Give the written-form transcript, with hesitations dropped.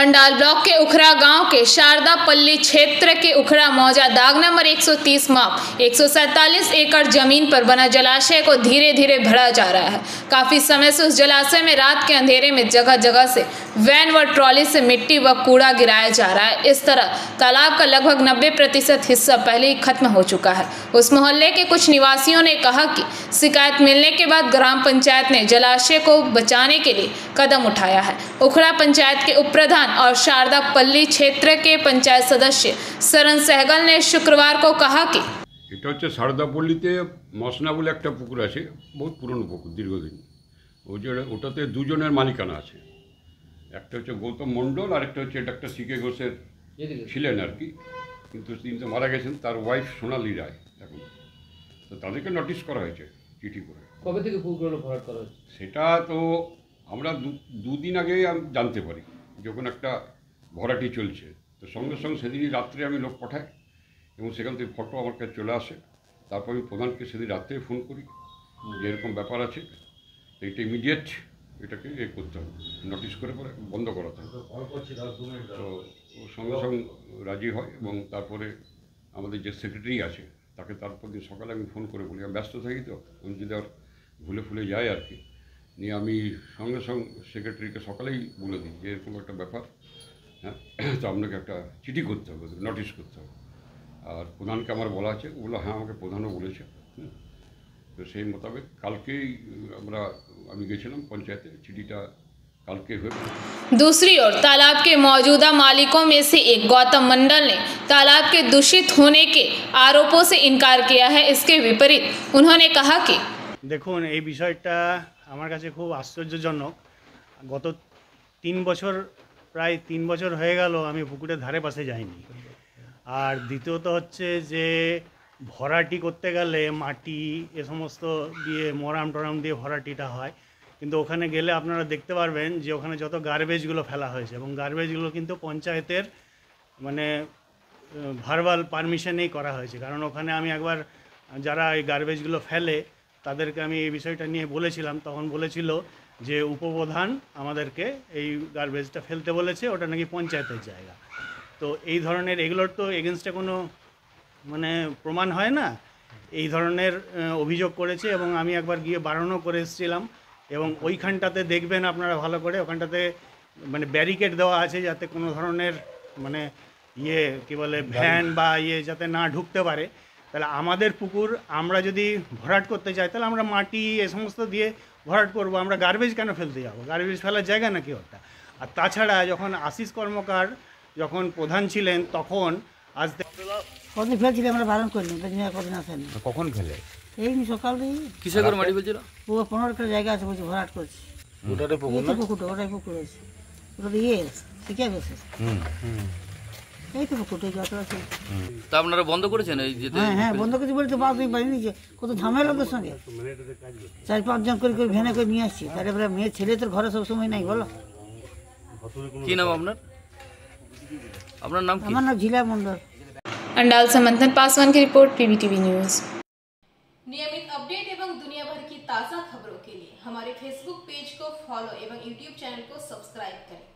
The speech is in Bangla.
अंडाल ब्लॉक के उखरा गांव के शारदा पल्ली क्षेत्र के उखरा मौजा दाग नंबर 130 माप 147 एकड़ जमीन पर बना जलाशय को धीरे धीरे भरा जा रहा है। काफी समय से उस जलाशय में रात के अंधेरे में जगह जगह से वैन व ट्रॉली से मिट्टी व कूड़ा गिराया जा रहा है। इस तरह तालाब का लगभग 90% हिस्सा पहले ही खत्म हो चुका है। उस मोहल्ले के कुछ निवासियों ने कहा कि शिकायत मिलने के बाद ग्राम पंचायत ने जलाशय को बचाने के लिए कदम उठाया है। उखरा पंचायत के उपप्रधान और शारदा पल्ली क्षेत्र के पंचायत सदस्य सरन सहगल ने शुक्रवार को कहा कि এটা হচ্ছে সারদাপল্লীতে মসনা বলে একটা পুকুর আছে, বহুত পুরনো পুকুর, দীর্ঘদিন। ওটাতে দুজনের মালিকানা আছে, একটা হচ্ছে গৌতম মণ্ডল আর একটা হচ্ছে ডাক্তার সিকে ঘোষের ছিলেন আর কি, কিন্তু তিনি তো মারা গেছেন। তার ওয়াইফ সোনালী রায় এখন, তো তাদেরকে নোটিশ করা হয়েছে চিঠি করে। কবে থেকে পুকুরগুলো ভরাট করা হচ্ছে সেটা তো আমরা দুদিন আগে জানতে পারি, যখন একটা ভরাটি চলছে। তো সঙ্গে সঙ্গে সেদিনই রাত্রে আমি লোক পাঠাই এবং সেখান থেকে ফটো আমার কাছে চলে আসে। তারপর আমি প্রধানকে সেদিন রাত্রে ফোন করি যে এরকম ব্যাপার আছে, তো এটা ইমিডিয়েট এটাকে করতে হবে, নোটিশ করে পরে বন্ধ করাতে হবে। তো ও সঙ্গে সঙ্গে রাজি হয় এবং তারপরে আমাদের যে সেক্রেটারি আছে তাকে তারপর দিন সকালে আমি ফোন করে বলি, আমি ব্যস্ত থাকি, তো আমি যদি আর ভুলে যায় আর কি, নিয়ে আমি সঙ্গে সঙ্গে সেক্রেটারিকে সকালেই বলে দিই যে এরকম একটা ব্যাপার, হ্যাঁ, তো আপনাকে একটা চিঠি করতে হবে, নোটিশ করতে হবে। আর প্রধানকে আমার বলা আছে, বললো হ্যাঁ আমাকে প্রধানও বলেছে। তো সেই মোতাবেক কালকেই আমি গেছিলাম পঞ্চায়েতে, চিঠিটা কালকে হয়ে। दूसरी ओर तालाब के मौजूदा मालिकों में से एक गौतम मंडल ने तालाब के दूषित होने के आरोपों से इनकार किया है। इसके विपरीत उन्होंने कहा कि দেখুন, এই বিষয়টা আমার কাছে খুব আশ্চর্যজনক। গত 3 বছর, প্রায় 3 বছর হয়ে গেল আমি পুকুরের ধারে পাশে যাইনি। আর দ্বিতীয়ত হচ্ছে যে ভরাটি করতে গেলে মাটি এ সমস্ত দিয়ে মরাম টরাম দিয়ে ভরাটিটা হয়, কিন্তু ওখানে গেলে আপনারা দেখতে পারবেন যে ওখানে যত গার্বেজগুলো ফেলা হয়েছে এবং গার্বেজগুলো কিন্তু পঞ্চায়েতের মানে ভার্বাল পারমিশনেই করা হয়েছে। কারণ ওখানে আমি একবার যারা এই গার্বেজগুলো ফেলে তাদেরকে আমি এই বিষয়টা নিয়ে বলেছিলাম, তখন বলেছিল যে উপপ্রধান আমাদেরকে এই গার্বেজটা ফেলতে বলেছে, ওটা নাকি পঞ্চায়েতের জায়গা। তো এই ধরনের এগুলোর তো এগেনস্টে কোনো মানে প্রমাণ হয় না, এই ধরনের অভিযোগ করেছে এবং আমি একবার গিয়ে বারণও করে এসেছিলাম। এবং ওইখানটাতে দেখবেন আপনারা ভালো করে, ওখানটাতে মানে ব্যারিকেড দেওয়া আছে যাতে কোনো ধরনের মানে কী বলে ভ্যান বা যাতে না ঢুকতে পারে। তাহলে আমাদের পুকুর আমরা যদি ভরাট করতে চাই তাহলে আমরা মাটি এ সমস্ত দিয়ে ভরাট করব, আমরা গার্বেজ কেন ফেলতে যাবো? গার্বেজ ফেলার জায়গা নাকি ওটা? আর তাছাড়া যখন আশিস কর্মকার যখন প্রধান ছিলেন তখন আজ কদিন ফেলছিল, আমরা বারণ করিনি, কদিন আসেনি। কখন ফেলে? এই সকালে কিসে করে মাটি ফেলছিল? পুরো 15 একটা জায়গা আছে, বলছি ভরাট করছি। ওটাতে পুকুর না, পুকুরটা ওটাই পুকুর আছে, ওটা শিখে গেছে। এই তো পুকুরটা যত আছে। তা আপনারা বন্ধ করেছেন এই যেতে? হ্যাঁ বন্ধ করছি বলে তো বাসই পাইনি, যে কত ঝামেলা লোকের সঙ্গে 4-5 জন করে ভ্যানে করে নিয়ে আসছি। তারপরে মেয়ে ছেলে তোর ঘরে সব সময় নাই, বলো। কি নাম আপনার? আপনার নাম কি? আমার নাম ঝিলা মন্ডল। अंडाल से मंथन पासवान की रिपोर्ट, पीबीटीवी न्यूज। नियमित अपडेट एवं दुनिया भर की ताज़ा खबरों के लिए हमारे फेसबुक पेज को फॉलो एवं यूट्यूब चैनल को सब्सक्राइब करें।